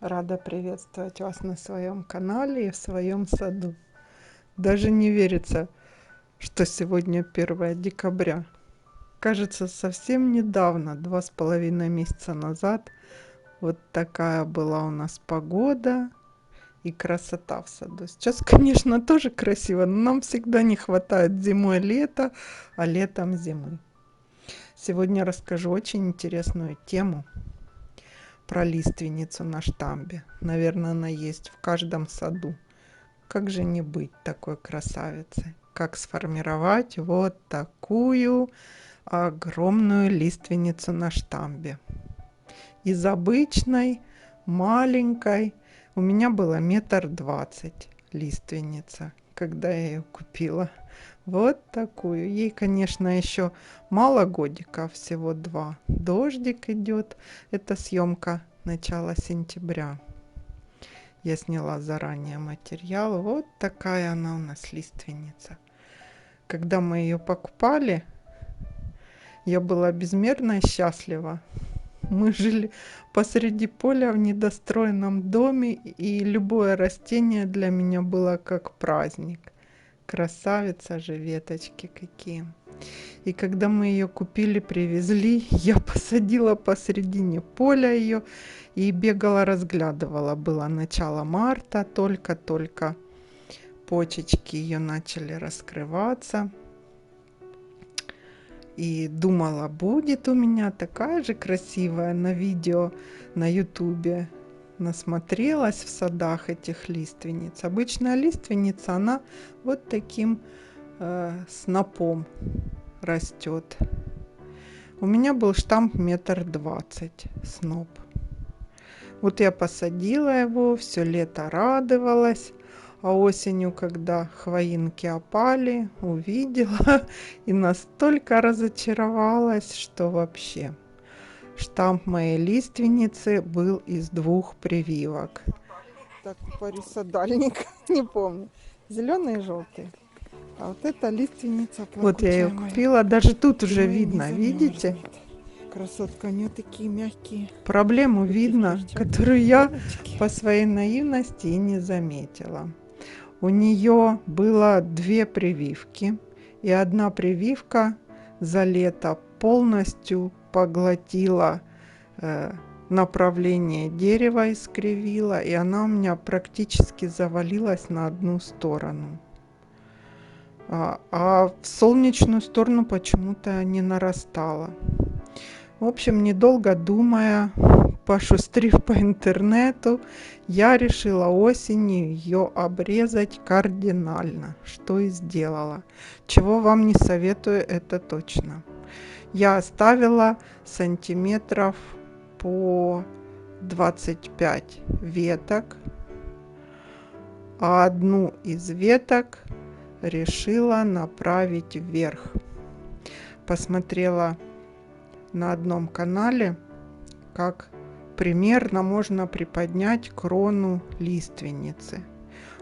Рада приветствовать вас на своем канале и в своем саду. Даже не верится, что сегодня 1 декабря. Кажется, совсем недавно, 2,5 месяца назад, вот такая была у нас погода и красота в саду. Сейчас, конечно, тоже красиво, но нам всегда не хватает зимой лета, а летом зимы. Сегодня расскажу очень интересную тему про лиственницу на штамбе. Наверное, она есть в каждом саду. Как же не быть такой красавицей? Как сформировать вот такую огромную лиственницу на штамбе? Из обычной, маленькой, у меня было 1,20 м лиственница, когда я ее купила. Вот такую. Ей, конечно, еще мало годика, всего 2. Дождик идет. Это съемка начала сентября. Я сняла заранее материал. Вот такая она у нас лиственница. Когда мы ее покупали, я была безмерно счастлива. Мы жили посреди поля в недостроенном доме, и любое растение для меня было как праздник. Красавица же, веточки какие. И когда мы ее купили, привезли, я посадила посредине поля ее и бегала, разглядывала. Было начало марта, только-только почечки ее начали раскрываться. И думала, будет у меня такая же красивая на видео на ютубе. Насмотрелась в садах этих лиственниц. Обычная лиственница, она вот таким снопом растет. У меня был штамп 1,20 м сноп. Вот я посадила его, все лето радовалась, а осенью, когда хвоинки опали, увидела и настолько разочаровалась, что вообще. Штамп моей лиственницы был из 2 прививок. Так, парисодальник, не помню, зеленый и желтый. А вот эта лиственница плакучая. Вот я ее купила, даже тут уже видно, видите? Красотка, у нее такие мягкие. Проблему видно, которую я по своей наивности и не заметила. У нее было 2 прививки, и одна прививка за лето полностью поглотила направление дерева, искривила, и она у меня практически завалилась на одну сторону. А в солнечную сторону почему-то не нарастала. В общем, недолго думая, пошустрив по интернету, я решила осенью ее обрезать кардинально, что и сделала. Чего вам не советую, это точно. Я оставила сантиметров по 25 веток, а одну из веток решила направить вверх. Посмотрела на одном канале, как примерно можно приподнять крону лиственницы.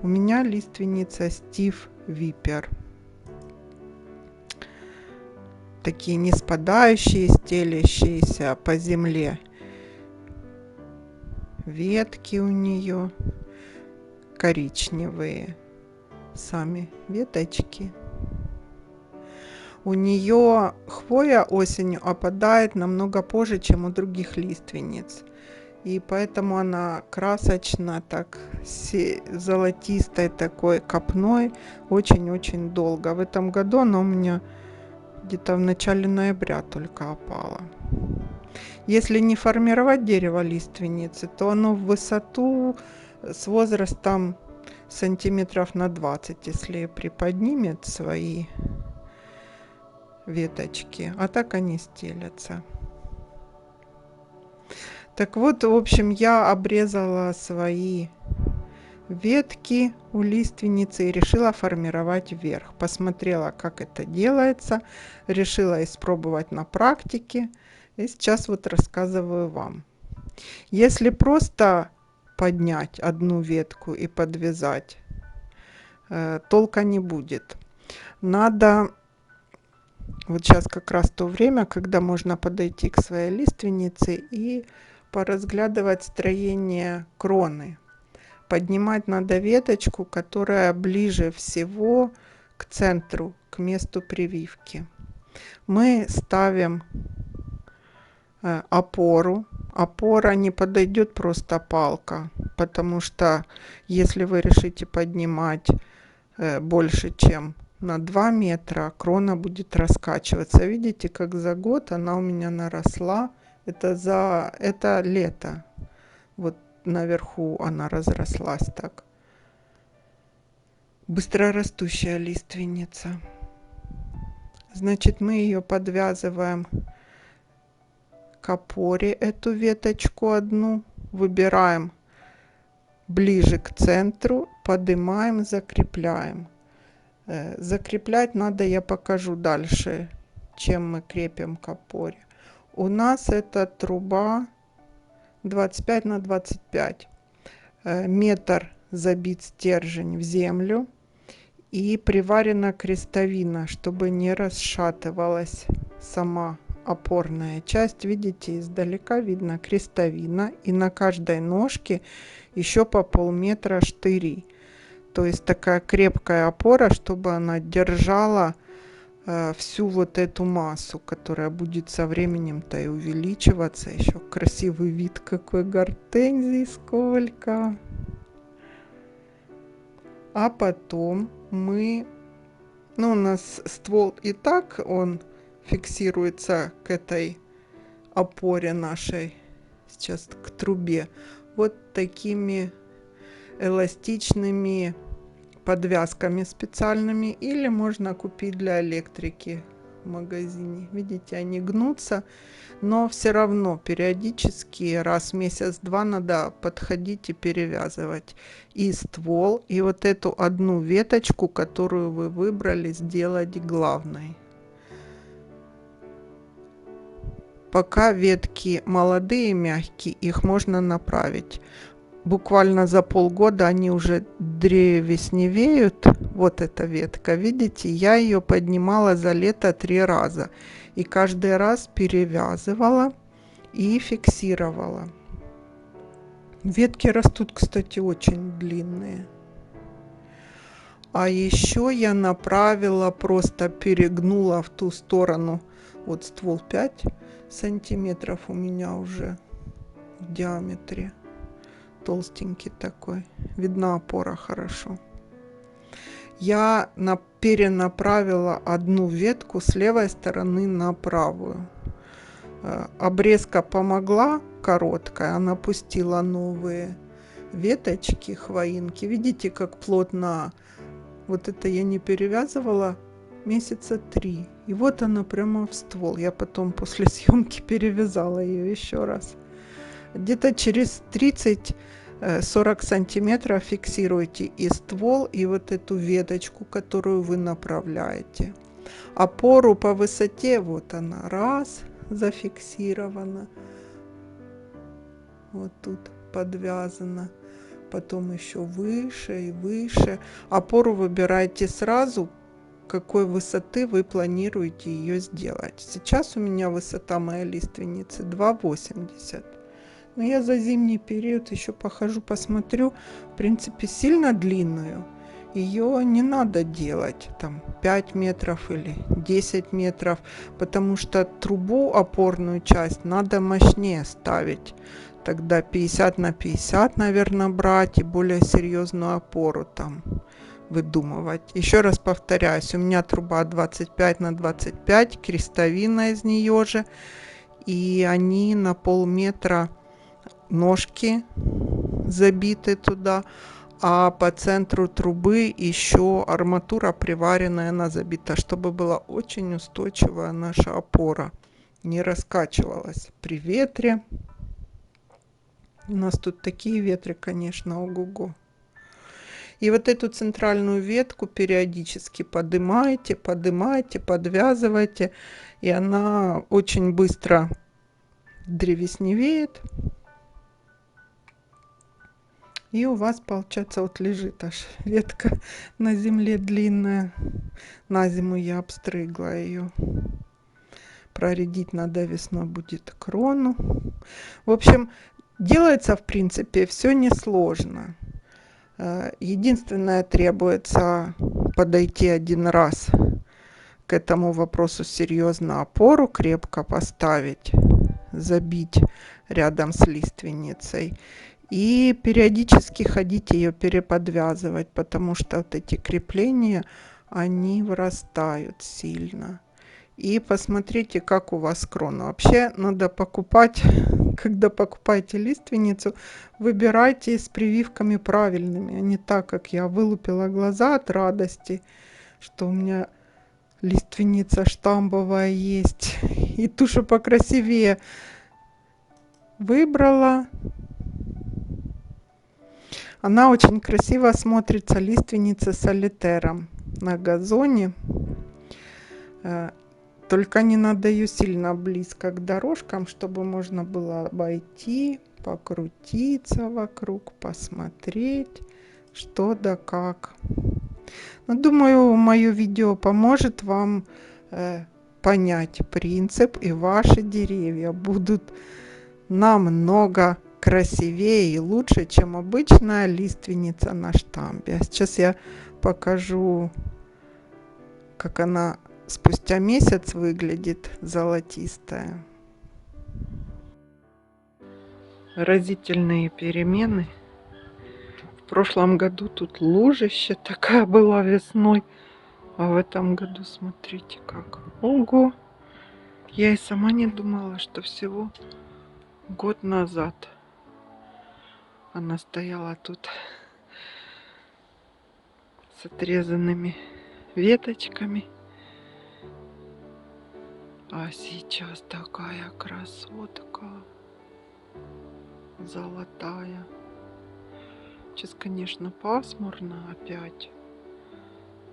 У меня лиственница Стив Випер. Такие не спадающие, стелящиеся по земле ветки у нее, коричневые сами веточки. У нее хвоя осенью опадает намного позже, чем у других лиственниц. И поэтому она красочно, так золотистой такой копной очень-очень долго. В этом году она у меня где-то в начале ноября только опала. Если не формировать дерево лиственницы, то оно в высоту с возрастом сантиметров на 20, если приподнимет свои веточки, а так они стелятся. Так вот, в общем, я обрезала свои ветки у лиственницы и решила формировать вверх. Посмотрела, как это делается, решила испробовать на практике, и сейчас вот рассказываю вам. Если просто поднять одну ветку и подвязать, толка не будет. Надо... Вот сейчас как раз то время, когда можно подойти к своей лиственнице и поразглядывать строение кроны. Поднимать надо веточку, которая ближе всего к центру, к месту прививки. Мы ставим опору. Опора не подойдет просто палка, потому что если вы решите поднимать больше, чем на 2 метра, крона будет раскачиваться. Видите, как за год она у меня наросла. Это лето. Вот наверху она разрослась так. Быстрорастущая лиственница. Значит, мы ее подвязываем к опоре, эту веточку одну, выбираем ближе к центру, поднимаем, закрепляем. Закреплять надо, я покажу дальше, чем мы крепим к опоре. У нас это труба 25 на 25. Метр забит стержень в землю и приварена крестовина, чтобы не расшатывалась сама опорная часть. Видите, издалека видно крестовина, и на каждой ножке еще по полметра штыри. То есть такая крепкая опора, чтобы она держала всю вот эту массу, которая будет со временем-то и увеличиваться. Еще красивый вид, какой гортензий, сколько. А потом мы, у нас ствол и так, он фиксируется к этой опоре нашей, сейчас к трубе, вот такими эластичными подвязками специальными, или можно купить для электрики в магазине. Видите, они гнутся, но все равно периодически раз в месяц-два надо подходить и перевязывать и ствол, и вот эту одну веточку, которую вы выбрали, сделать главной. Пока ветки молодые, мягкие, их можно направить. Буквально за полгода они уже древесневеют. Вот эта ветка, видите, я ее поднимала за лето 3 раза. И каждый раз перевязывала и фиксировала. Ветки растут, кстати, очень длинные. А еще я направила, просто перегнула в ту сторону. Вот ствол 5 сантиметров у меня уже в диаметре. Толстенький такой. Видна опора хорошо. Я перенаправила одну ветку с левой стороны на правую. Обрезка помогла, короткая. Она пустила новые веточки, хвоинки. Видите, как плотно. Вот это я не перевязывала месяца 3. И вот она прямо в ствол. Я потом после съемки перевязала ее еще раз. Где-то через 30-40 сантиметров фиксируйте и ствол, и вот эту веточку, которую вы направляете. Опору по высоте, вот она, раз, зафиксирована. Вот тут подвязана. Потом еще выше и выше. Опору выбирайте сразу, какой высоты вы планируете ее сделать. Сейчас у меня высота моей лиственницы 2,80. Но я за зимний период еще похожу, посмотрю. В принципе, сильно длинную. Ее не надо делать там 5 метров или 10 метров, потому что трубу, опорную часть, надо мощнее ставить. Тогда 50 на 50, наверное, брать и более серьезную опору там выдумывать. Еще раз повторяюсь, у меня труба 25 на 25, крестовина из нее же, и они на полметра ножки забиты туда, а по центру трубы еще арматура приваренная, она забита, чтобы была очень устойчивая наша опора, не раскачивалась при ветре. У нас тут такие ветры, конечно, ого-го. И вот эту центральную ветку периодически поднимайте, поднимайте, подвязывайте, и она очень быстро древесневеет. И у вас, получается, вот лежит аж ветка на земле длинная. На зиму я обстригла ее. Проредить надо весной будет крону. В общем, делается, в принципе, все несложно. Единственное, требуется подойти один раз к этому вопросу серьезно, опору крепко поставить, забить рядом с лиственницей и периодически ходить ее переподвязывать, потому что вот эти крепления, они вырастают сильно. И посмотрите, как у вас крона. Вообще надо покупать, когда покупаете лиственницу, выбирайте с прививками правильными, а не так, как я вылупила глаза от радости, что у меня лиственница штамбовая есть. И ту, что покрасивее, выбрала. Она очень красиво смотрится, лиственница солитером на газоне. Только не надо ее сильно близко к дорожкам, чтобы можно было обойти, покрутиться вокруг, посмотреть, что да как. Но думаю, мое видео поможет вам понять принцип, и ваши деревья будут намного красивее и лучше, чем обычная лиственница на штамбе. А сейчас я покажу, как она спустя месяц выглядит золотистая. Разительные перемены. В прошлом году тут лужище такая была весной, а в этом году смотрите как. Ого! Я и сама не думала, что всего год назад она стояла тут с отрезанными веточками. А сейчас такая красотка золотая. Сейчас, конечно, пасмурно опять,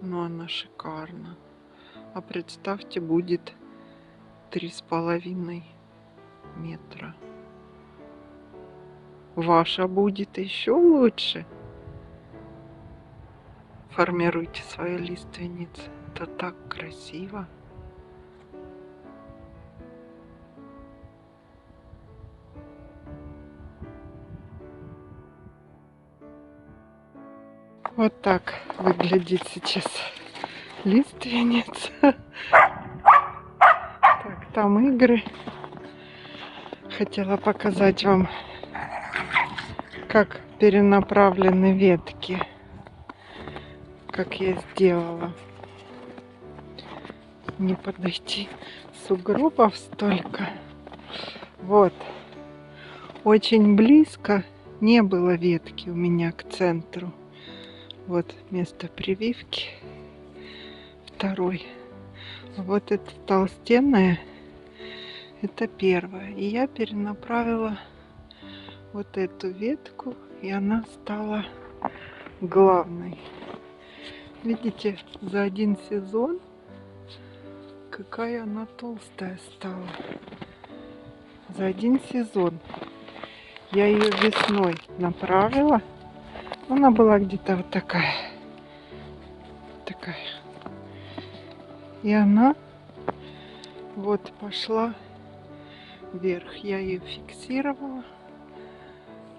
но она шикарна. А представьте, будет 3,5 метра. Ваша будет еще лучше. Формируйте свои лиственницы. Это так красиво. Вот так выглядит сейчас лиственница. Так, там игры. Хотела показать вам, как перенаправлены ветки. Как я сделала. Не подойти. Сугробов столько. Вот. Очень близко не было ветки у меня к центру. Вот место прививки. Второй. Вот это толстенная. Это первая. И я перенаправила вот эту ветку. И она стала главной. Видите, за один сезон какая она толстая стала. За один сезон. Я ее весной направила. Она была где-то вот такая. Такая. И она вот пошла вверх. Я ее фиксировала.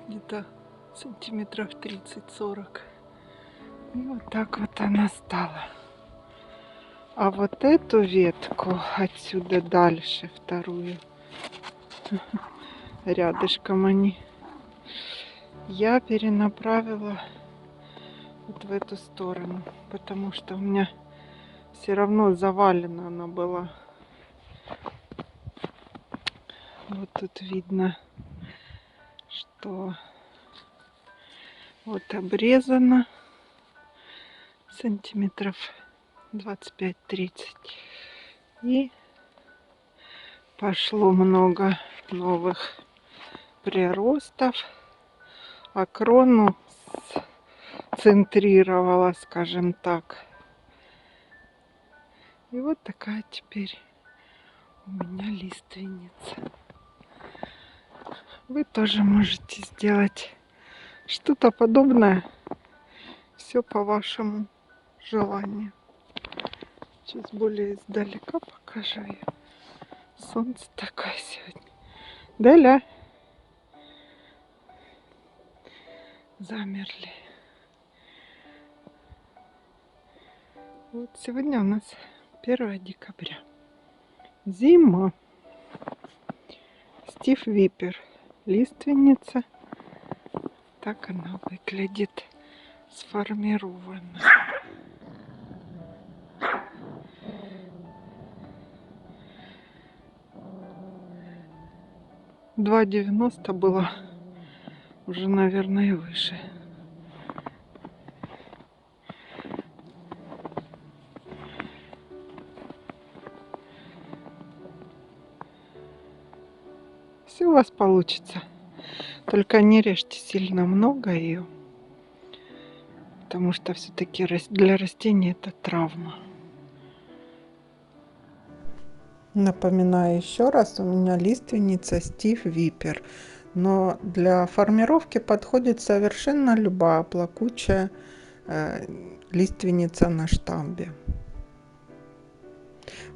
Где-то сантиметров 30-40. И вот так вот она стала. А вот эту ветку отсюда дальше, вторую, рядышком они, я перенаправила вот в эту сторону, потому что у меня все равно завалена она была. Вот тут видно, что вот обрезано сантиметров 25-30. И пошло много новых приростов. А крону центрировала, скажем так. И вот такая теперь у меня лиственница. Вы тоже можете сделать что-то подобное. Все по вашему желанию. Сейчас более издалека покажу я. Солнце такое сегодня. Да, Ля? Замерли. Вот сегодня у нас 1 декабря. Зима. Стив Випер. Лиственница. Так она выглядит сформирована. $2,90 было. Уже, наверное, и выше. Все у вас получится. Только не режьте сильно много ее. Потому что все-таки для растений это травма. Напоминаю еще раз, у меня лиственница Стив Випер. Но для формировки подходит совершенно любая плакучая лиственница на штамбе.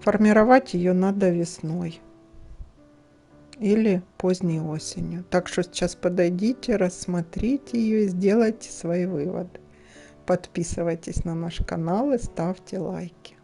Формировать ее надо весной или поздней осенью. Так что сейчас подойдите, рассмотрите ее и сделайте свои выводы. Подписывайтесь на наш канал и ставьте лайки.